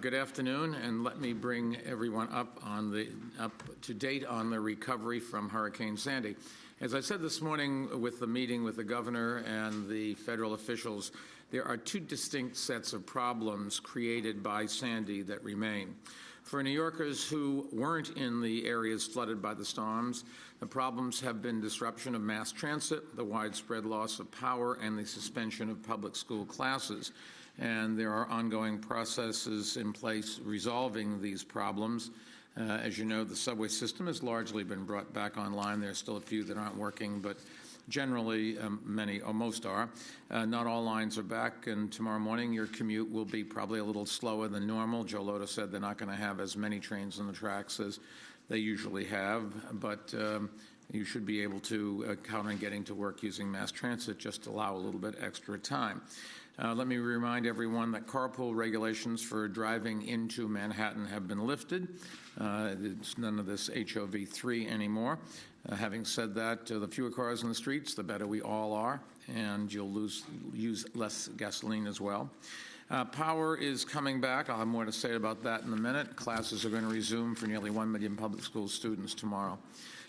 Good afternoon, and let me bring everyone up to date on the recovery from Hurricane Sandy. As I said this morning with the meeting with the governor and the federal officials, there are two distinct sets of problems created by Sandy that remain. For New Yorkers who weren't in the areas flooded by the storms, the problems have been disruption of mass transit, the widespread loss of power, and the suspension of public school classes. And there are ongoing processes in place resolving these problems. As you know, the subway system has largely been brought back online. There are still a few that aren't working, but generally many or most are. Not all lines are back, and tomorrow morning your commute will be probably a little slower than normal. Joe Lotto said they're not going to have as many trains on the tracks as they usually have, but you should be able to count on getting to work using mass transit, just allow a little bit extra time. Let me remind everyone that carpool regulations for driving into Manhattan have been lifted. It's none of this HOV3 anymore. Having said that, the fewer cars in the streets, the better we all are, and you'll use less gasoline as well. Power is coming back. I'll have more to say about that in a minute. Classes are going to resume for nearly 1 million public school students tomorrow.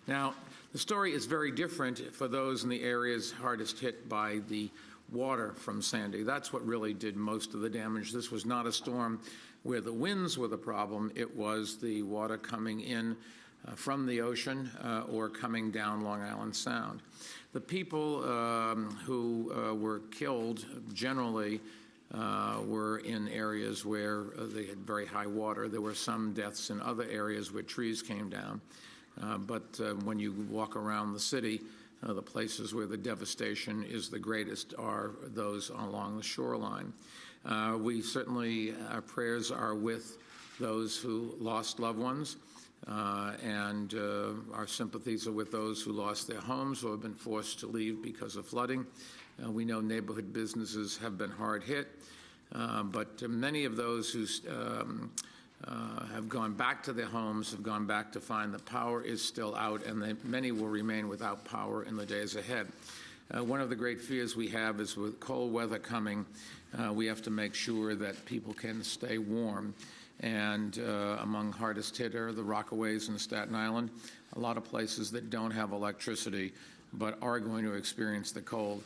Now, the story is very different for those in the areas hardest hit by the water from Sandy. That's what really did most of the damage. This was not a storm where the winds were the problem. It was the water coming in from the ocean or coming down Long Island Sound. The people who were killed generally were in areas where they had very high water. There were some deaths in other areas where trees came down. But when you walk around the city, the places where the devastation is the greatest are those along the shoreline. Our prayers are with those who lost loved ones, and our sympathies are with those who lost their homes or have been forced to leave because of flooding. We know neighborhood businesses have been hard hit, but many of those who have gone back to their homes, have gone back to find that power is still out, and many will remain without power in the days ahead. One of the great fears we have is with cold weather coming, we have to make sure that people can stay warm. And among hardest hit are the Rockaways in Staten Island, a lot of places that don't have electricity but are going to experience the cold.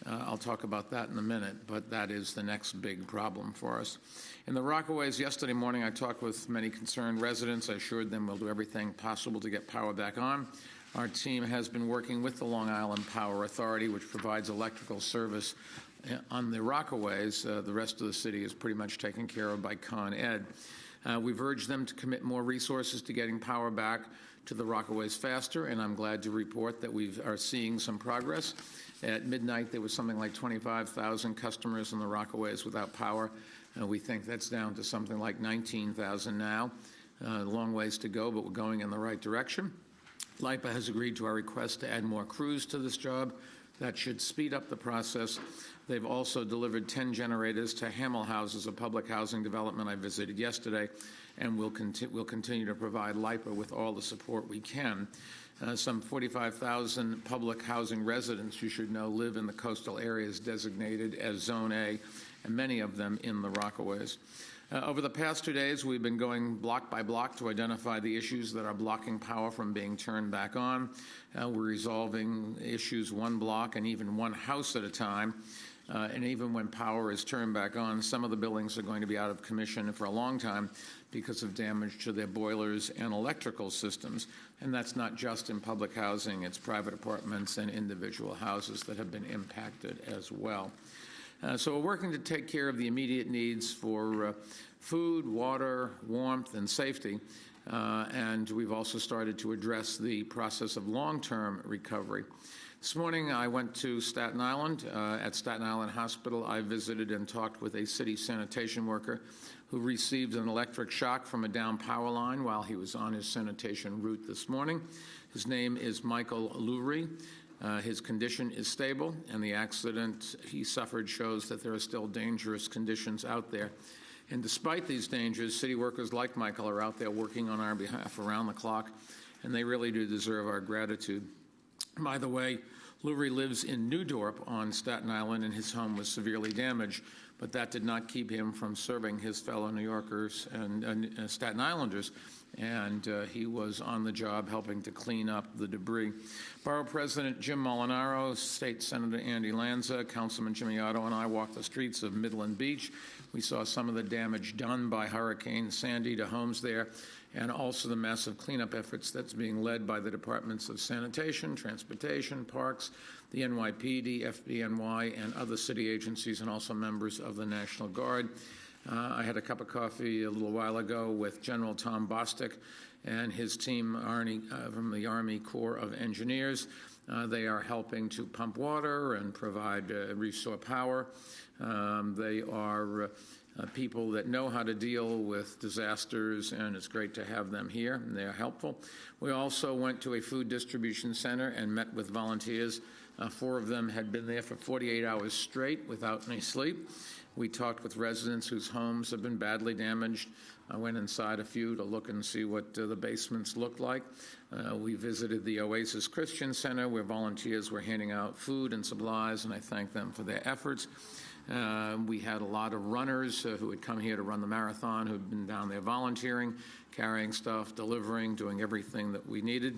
I'll talk about that in a minute, but that is the next big problem for us. In the Rockaways yesterday morning, I talked with many concerned residents. I assured them we'll do everything possible to get power back on. Our team has been working with the Long Island Power Authority, which provides electrical service on the Rockaways. The rest of the city is pretty much taken care of by Con Ed. We've urged them to commit more resources to getting power back to the Rockaways faster, and I'm glad to report that we are seeing some progress. At midnight, there was something like 25,000 customers in the Rockaways without power. We think that's down to something like 19,000 now. A long ways to go, but we're going in the right direction. LIPA has agreed to our request to add more crews to this job. That should speed up the process. They've also delivered 10 generators to Hamel Houses, a public housing development I visited yesterday, and we'll continue to provide LIPA with all the support we can. Some 45,000 public housing residents, you should know, live in the coastal areas designated as Zone A, and many of them in the Rockaways. Over the past 2 days, we've been going block by block to identify the issues that are blocking power from being turned back on. We're resolving issues one block and even one house at a time. And even when power is turned back on, some of the buildings are going to be out of commission for a long time because of damage to their boilers and electrical systems. And that's not just in public housing, it's private apartments and individual houses that have been impacted as well. So we're working to take care of the immediate needs for food, water, warmth, and safety. And we've also started to address the process of long-term recovery. This morning, I went to Staten Island. At Staten Island Hospital, I visited and talked with a city sanitation worker who received an electric shock from a down power line while he was on his sanitation route this morning. His name is Michael Lurie. His condition is stable, and the accident he suffered shows that there are still dangerous conditions out there. And despite these dangers, city workers like Michael are out there working on our behalf around the clock, and they really do deserve our gratitude. By the way, Lurie lives in New Dorp on Staten Island, and his home was severely damaged. but that did not keep him from serving his fellow New Yorkers and Staten Islanders. And he was on the job helping to clean up the debris. Borough President Jim Molinaro, State Senator Andy Lanza, Councilman Jimmy Otto, and I walked the streets of Midland Beach. We saw some of the damage done by Hurricane Sandy to homes there, and also the massive cleanup efforts that's being led by the Departments of Sanitation, Transportation, Parks, the NYPD, FDNY, and other city agencies, and also members of the National Guard. I had a cup of coffee a little while ago with General Tom Bostic and his team from the Army Corps of Engineers. They are helping to pump water and provide restore power. They are people that know how to deal with disasters, and it's great to have them here, and they are helpful. We also went to a food distribution center and met with volunteers. 4 of them had been there for 48 hours straight without any sleep. We talked with residents whose homes have been badly damaged. I went inside a few to look and see what the basements looked like. We visited the Oasis Christian Center, where volunteers were handing out food and supplies, and I thank them for their efforts. We had a lot of runners who had come here to run the marathon, who'd been down there volunteering, carrying stuff, delivering, doing everything that we needed.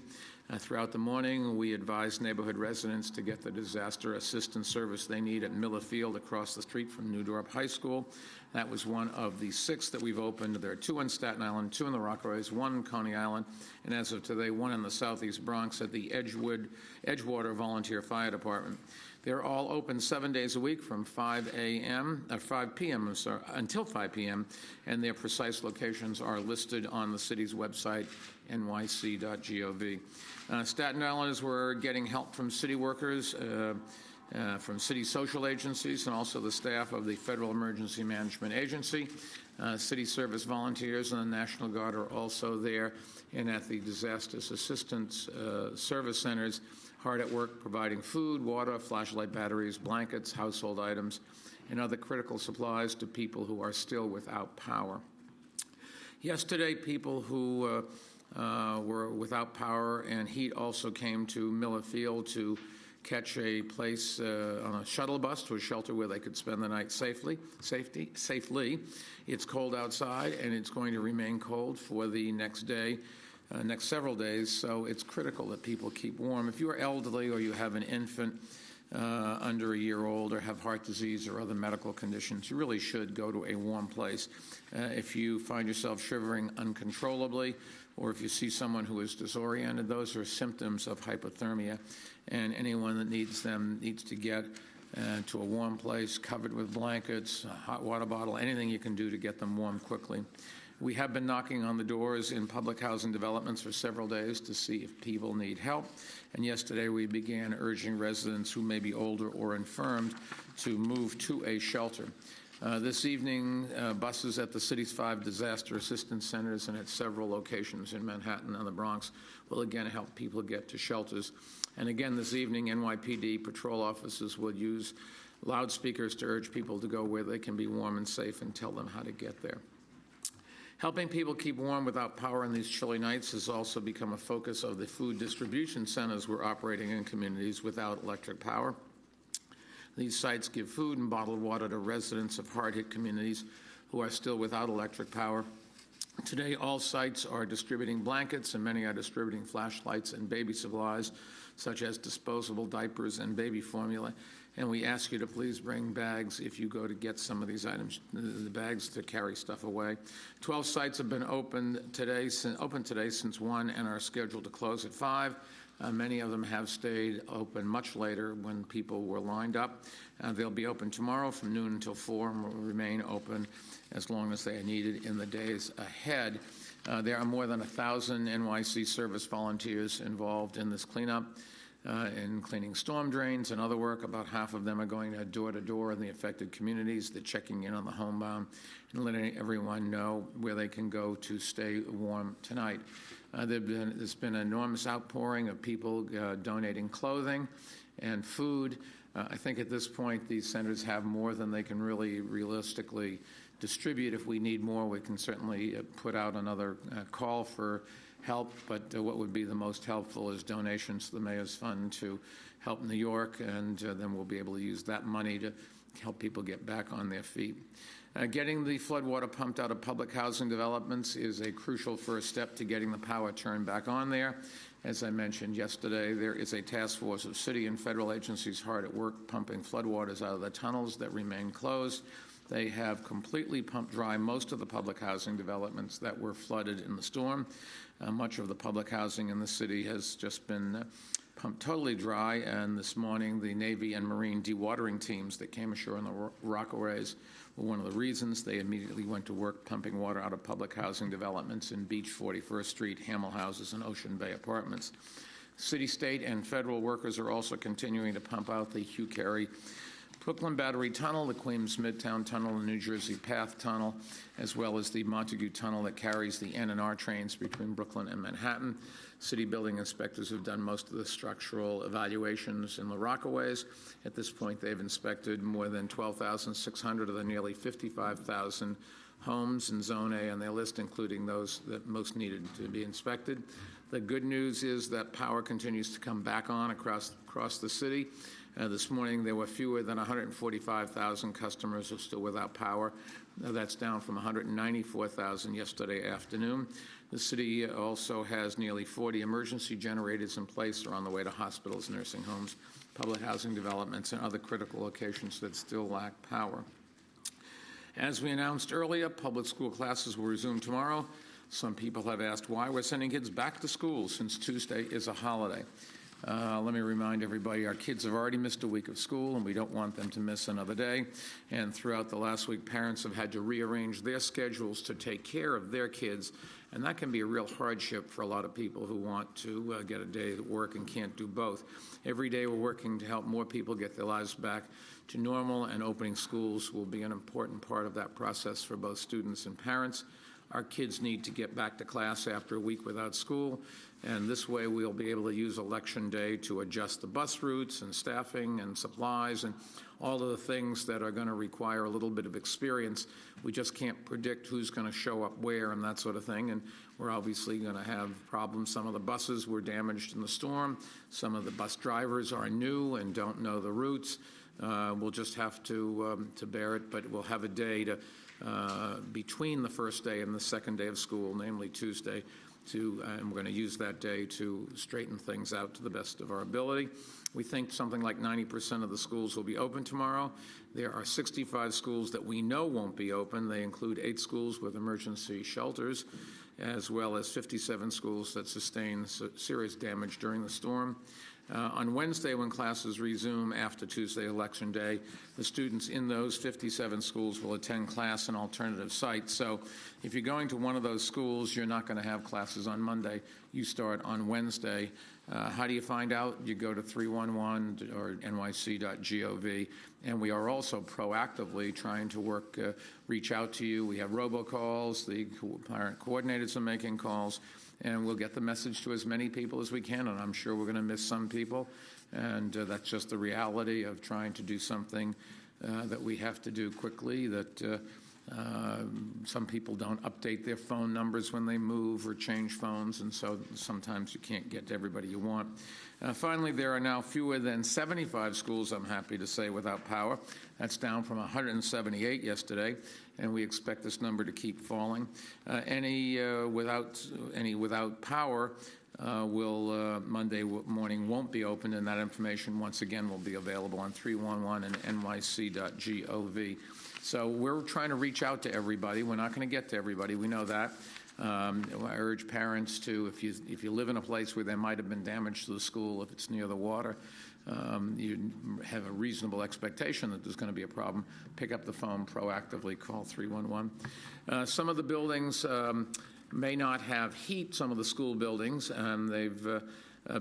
Throughout the morning, we advised neighborhood residents to get the disaster assistance service they need at Miller Field across the street from New Dorp High School. That was one of the 6 that we've opened. There are 2 in Staten Island, 2 in the Rockaways, 1 in Coney Island, and as of today, 1 in the Southeast Bronx at the Edgewater Volunteer Fire Department. They're all open 7 days a week from 5 p.m. Until 5 p.m., and their precise locations are listed on the city's website, nyc.gov. Staten Islanders were getting help from city workers, from city social agencies, and also the staff of the Federal Emergency Management Agency. City service volunteers and the National Guard are also there, and at the disaster assistance service centers, hard at work providing food, water, flashlight batteries, blankets, household items, and other critical supplies to people who are still without power. Yesterday, people who were without power and heat also came to Miller Field to catch a place on a shuttle bus to a shelter where they could spend the night safely. It's cold outside, and it's going to remain cold for the next several days, so it's critical that people keep warm. If you are elderly or you have an infant under a year old or have heart disease or other medical conditions, you really should go to a warm place. If you find yourself shivering uncontrollably, or if you see someone who is disoriented, those are symptoms of hypothermia, and anyone that needs them needs to get to a warm place, covered with blankets, a hot water bottle, anything you can do to get them warm quickly. We have been knocking on the doors in public housing developments for several days to see if people need help. And yesterday we began urging residents who may be older or infirmed to move to a shelter. This evening, buses at the city's 5 disaster assistance centers and at several locations in Manhattan and the Bronx will again help people get to shelters. And again this evening, NYPD patrol officers will use loudspeakers to urge people to go where they can be warm and safe and tell them how to get there. Helping people keep warm without power in these chilly nights has also become a focus of the food distribution centers we're operating in communities without electric power. These sites give food and bottled water to residents of hard-hit communities who are still without electric power. Today, all sites are distributing blankets, and many are distributing flashlights and baby supplies, such as disposable diapers and baby formula. And we ask you to please bring bags if you go to get some of these items, the bags to carry stuff away. 12 sites have been open today since 1 and are scheduled to close at 5. Many of them have stayed open much later when people were lined up. They'll be open tomorrow from noon until 4 and will remain open as long as they are needed in the days ahead. There are more than 1,000 NYC service volunteers involved in this cleanup. In cleaning storm drains and other work. About half of them are going door to door in the affected communities. They're checking in on the homebound and letting everyone know where they can go to stay warm tonight. There's been an enormous outpouring of people donating clothing and food. I think at this point these centers have more than they can really realistically distribute. If we need more, we can certainly put out another call for help, but what would be the most helpful is donations to the Mayor's Fund to help New York, and then we'll be able to use that money to help people get back on their feet. Getting the floodwater pumped out of public housing developments is a crucial first step to getting the power turned back on there. As I mentioned yesterday, there is a task force of city and federal agencies hard at work pumping floodwaters out of the tunnels that remain closed. They have completely pumped dry most of the public housing developments that were flooded in the storm. Much of the public housing in the city has just been pumped totally dry, and this morning the Navy and Marine dewatering teams that came ashore on the Rockaways were one of the reasons. They immediately went to work pumping water out of public housing developments in Beach, 41st Street, Hamel Houses, and Ocean Bay Apartments. City, state, and federal workers are also continuing to pump out the Hugh Carey Brooklyn Battery Tunnel, the Queens Midtown Tunnel, the New Jersey Path Tunnel, as well as the Montague Tunnel that carries the N and R trains between Brooklyn and Manhattan. City building inspectors have done most of the structural evaluations in the Rockaways. At this point, they've inspected more than 12,600 of the nearly 55,000 homes in Zone A on their list, including those that most needed to be inspected. The good news is that power continues to come back on across the city. This morning, there were fewer than 145,000 customers who are still without power. That's down from 194,000 yesterday afternoon. The city also has nearly 40 emergency generators in place or on the way to hospitals, nursing homes, public housing developments, and other critical locations that still lack power. As we announced earlier, public school classes will resume tomorrow. Some people have asked why we're sending kids back to school since Tuesday is a holiday. Let me remind everybody, our kids have already missed a week of school, and we don't want them to miss another day. And throughout the last week, parents have had to rearrange their schedules to take care of their kids, and that can be a real hardship for a lot of people who want to get a day at work and can't do both. Every day we're working to help more people get their lives back to normal, and opening schools will be an important part of that process for both students and parents. Our kids need to get back to class after a week without school, and this way we'll be able to use Election Day to adjust the bus routes and staffing and supplies and all of the things that are going to require a little bit of experience. We just can't predict who's going to show up where and that sort of thing, and we're obviously going to have problems. Some of the buses were damaged in the storm. Some of the bus drivers are new and don't know the routes. We'll just have to bear it, but we'll have a day to between the first day and the second day of school, namely Tuesday, and we're going to use that day to straighten things out to the best of our ability. We think something like 90% of the schools will be open tomorrow. There are 65 schools that we know won't be open. They include 8 schools with emergency shelters, as well as 57 schools that sustained serious damage during the storm. On Wednesday, when classes resume after Tuesday, Election Day, the students in those 57 schools will attend class in alternative sites. So if you're going to one of those schools, you're not going to have classes on Monday. You start on Wednesday. How do you find out? You go to 311 or nyc.gov, and we are also proactively trying to reach out to you. We have robocalls. The parent coordinators are making calls, and we'll get the message to as many people as we can, and I'm sure we're going to miss some people, and that's just the reality of trying to do something that we have to do quickly, that some people don't update their phone numbers when they move or change phones, and so sometimes you can't get to everybody you want. Finally, there are now fewer than 75 schools, I'm happy to say, without power. That's down from 178 yesterday, and we expect this number to keep falling. Any without power Monday morning won't be open, and that information once again will be available on 311 and nyc.gov. So we're trying to reach out to everybody. We're not going to get to everybody. We know that. I urge parents to, if you live in a place where there might have been damage to the school, if it's near the water, you have a reasonable expectation that there's going to be a problem, pick up the phone proactively, call 311. Some of the buildings may not have heat, some of the school buildings, and they've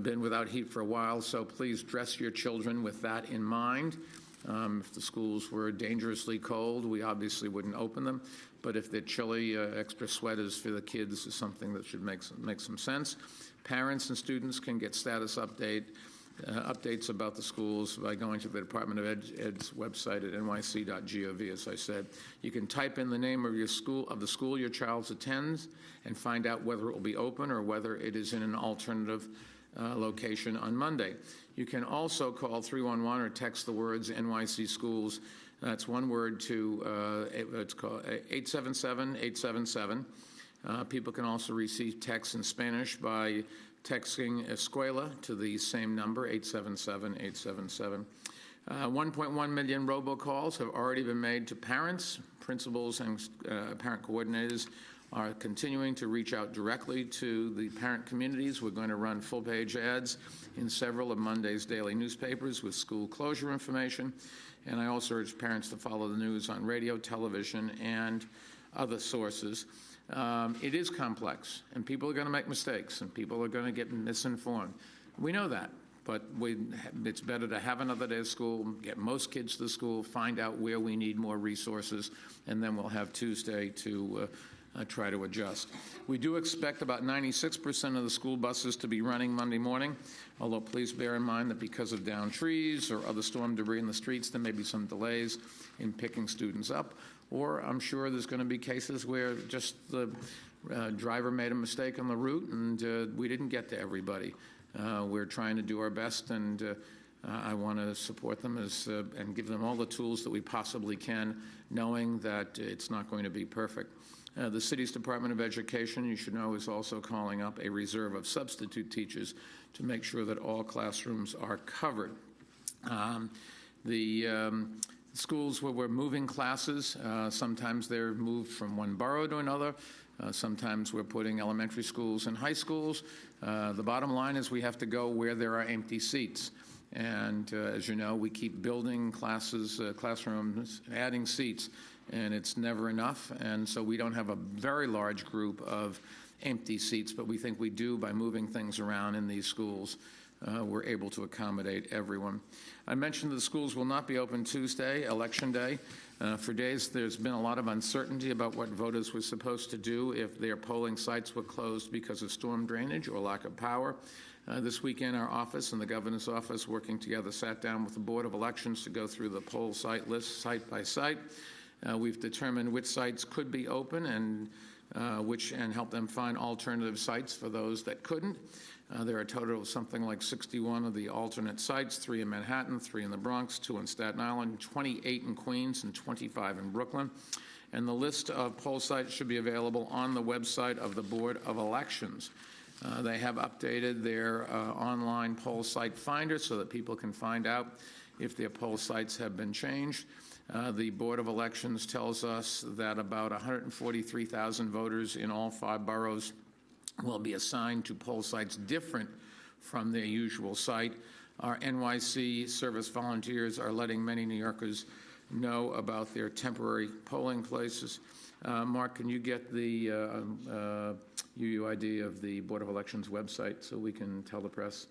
been without heat for a while, so please dress your children with that in mind. If the schools were dangerously cold, we obviously wouldn't open them. But if they're chilly, extra sweaters for the kids is something that should make some sense. Parents and students can get status updates about the schools by going to the Department of Ed's website at nyc.gov, as I said. You can type in the name of the school your child attends and find out whether it will be open or whether it is in an alternative location on Monday. You can also call 311 or text the words NYC Schools That's one word to, it's called 877-877. People can also receive texts in Spanish by texting Escuela to the same number, 877-877. 1.1 million robocalls have already been made to parents. Principals and parent coordinators are continuing to reach out directly to the parent communities. We're going to run full-page ads in several of Monday's daily newspapers with school closure information. And I also urge parents to follow the news on radio, television, and other sources. It is complex, and people are going to make mistakes, and people are going to get misinformed. We know that, but it's better to have another day of school, get most kids to school, find out where we need more resources, and then we'll have Tuesday to try to adjust. We do expect about 96% of the school buses to be running Monday morning, although please bear in mind that because of downed trees or other storm debris in the streets, there may be some delays in picking students up. Or I'm sure there's going to be cases where just the driver made a mistake on the route and we didn't get to everybody. We're trying to do our best, and I want to support them and give them all the tools that we possibly can, knowing that it's not going to be perfect. The city's Department of Education, you should know, is also calling up a reserve of substitute teachers to make sure that all classrooms are covered. Schools where we're moving classes, sometimes they're moved from one borough to another. Sometimes we're putting elementary schools and high schools. The bottom line is we have to go where there are empty seats. And as you know, we keep building classrooms, adding seats, and it's never enough. And so we don't have a very large group of empty seats, but we think we do by moving things around in these schools. We're able to accommodate everyone. I mentioned the schools will not be open Tuesday, Election Day. For days, there's been a lot of uncertainty about what voters were supposed to do if their polling sites were closed because of storm drainage or lack of power. This weekend, our office and the governor's office, working together, sat down with the Board of Elections to go through the poll site list site by site. We've determined which sites could be open and help them find alternative sites for those that couldn't. There are a total of something like 61 of the alternate sites, 3 in Manhattan, 3 in the Bronx, 2 in Staten Island, 28 in Queens, and 25 in Brooklyn. And the list of poll sites should be available on the website of the Board of Elections. They have updated their online poll site finder so that people can find out if their poll sites have been changed. The Board of Elections tells us that about 143,000 voters in all 5 boroughs will be assigned to poll sites different from their usual site. Our NYC service volunteers are letting many New Yorkers know about their temporary polling places. Mark, can you get the UUID of the Board of Elections website so we can tell the press?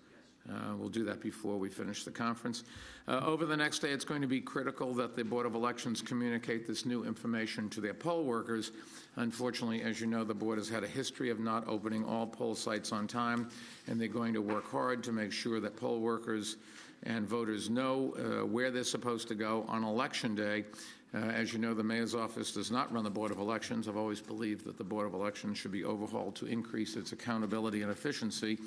We'll do that before we finish the conference. Over the next day, it's going to be critical that the Board of Elections communicate this new information to their poll workers. Unfortunately, as you know, the board has had a history of not opening all poll sites on time, and they're going to work hard to make sure that poll workers and voters know where they're supposed to go on Election Day. As you know, the mayor's office does not run the Board of Elections. I've always believed that the Board of Elections should be overhauled to increase its accountability and efficiency.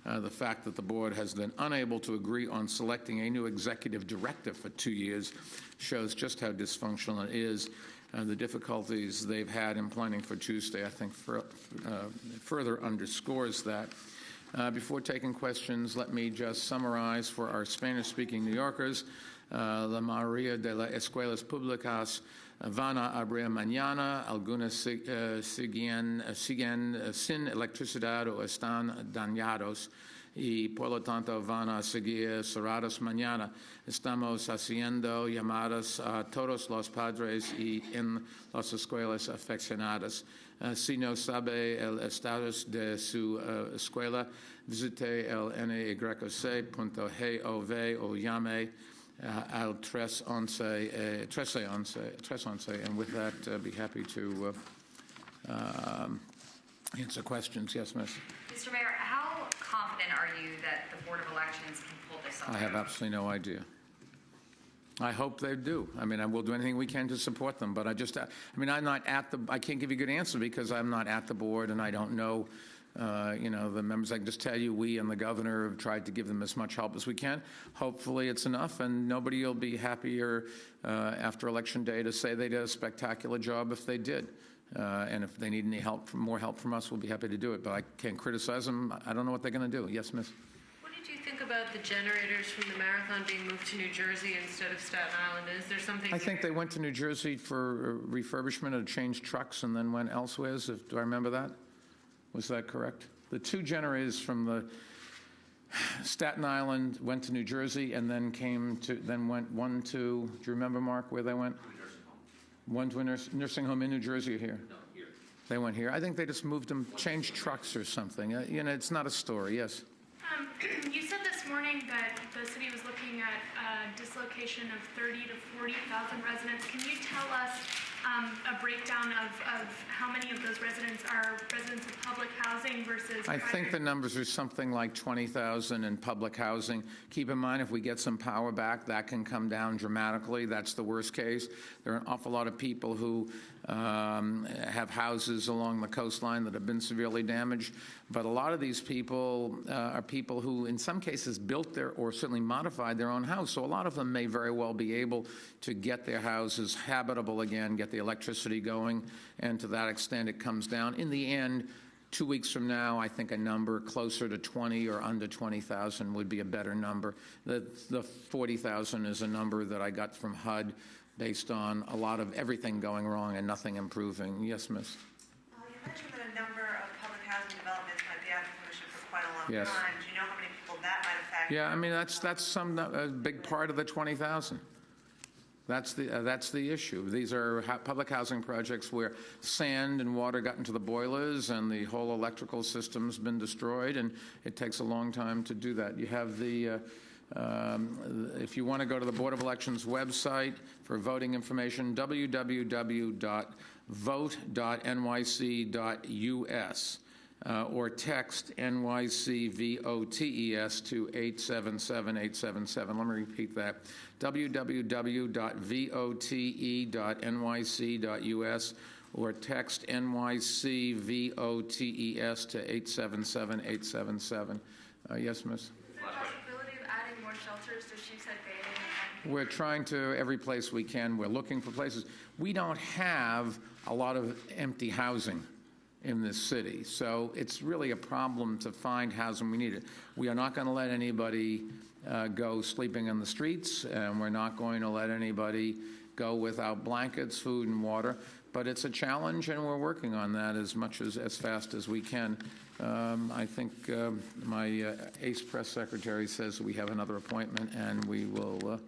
The fact that the board has been unable to agree on selecting a new executive director for 2 years shows just how dysfunctional it is. The difficulties they've had in planning for Tuesday, I think, further underscores that. Before taking questions, let me just summarize for our Spanish-speaking New Yorkers. La mayoría de las escuelas públicas van a abrir mañana. Algunas siguen sin electricidad o están dañados y por lo tanto van a seguir cerradas mañana. Estamos haciendo llamadas a todos los padres y en las escuelas afeccionadas. Si no sabe el estatus de su escuela, visite el nyc.gov o llame al 1311. And with that, be happy to answer questions. Yes, Miss. Mr. Mayor, how confident are you that the Board of Elections can pull this off? I have absolutely no idea. I hope they do. I mean, we'll do anything we can to support them. But I'm not at the. I can't give you a good answer because I'm not at the board and I don't know The members, I can just tell you, we and the governor have tried to give them as much help as we can. Hopefully it's enough, and nobody will be happier after Election Day to say they did a spectacular job if they did. And if they need any help, more help from us, we'll be happy to do it. But I can't criticize them. I don't know what they're going to do. Yes, miss? What did you think about the generators from the marathon being moved to New Jersey instead of Staten Island? Is there something? I think they went to New Jersey for refurbishment or changed trucks and then went elsewhere. Do I remember that? Was that correct? The two generators from the Staten Island went to New Jersey and then went one to, do you remember, Mark, where they went? One to a nursing home in New Jersey or here? No, here. They went here. I think they just moved them, changed trucks or something. It's not a story. Yes. You said this morning that the city was looking at a dislocation of 30 to 40,000 residents. Can you tell us a breakdown of how many of those residents are residents of public housing versus I think the numbers are something like 20,000 in public housing. Keep in mind, if we get some power back, that can come down dramatically. That's the worst case. There are an awful lot of people who have houses along the coastline that have been severely damaged. But a lot of these people are people who, in some cases, built their or certainly modified their own house. So a lot of them may very well be able to get their houses habitable again, get the electricity going, and to that extent it comes down. In the end, 2 weeks from now, I think a number closer to 20 or under 20,000 would be a better number. The 40,000 is a number that I got from HUD based on a lot of everything going wrong and nothing improving. Yes, miss? You mentioned that a number of public housing developments might be out of commission for quite a long Yes. time. Do you know how many people that might affect? Yeah, I mean, that's a big part of the 20,000. That's the issue. These are public housing projects where sand and water got into the boilers and the whole electrical system's been destroyed, and it takes a long time to do that. You have if you want to go to the Board of Elections website for voting information, www.vote.nyc.us. Or text NYC-VOTES to 877-877. Let me repeat that. www.vote.nyc.us or text NYC-VOTES to 877-877. Yes, miss? Is there a possibility of adding more shelters to Sheepshead Bay? We're trying to, every place we can. We're looking for places. We don't have a lot of empty housing in this city, so it's really a problem to find housing. We need it. We are not going to let anybody go sleeping in the streets, and we're not going to let anybody go without blankets, food, and water. But it's a challenge, and we're working on that as fast as we can. I think my ACE press secretary says we have another appointment, and we will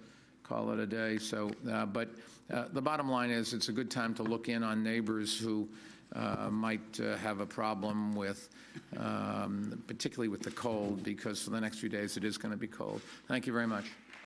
call it a day. So, but the bottom line is, it's a good time to look in on neighbors who might have a problem with, particularly with the cold, because for the next few days it is going to be cold. Thank you very much.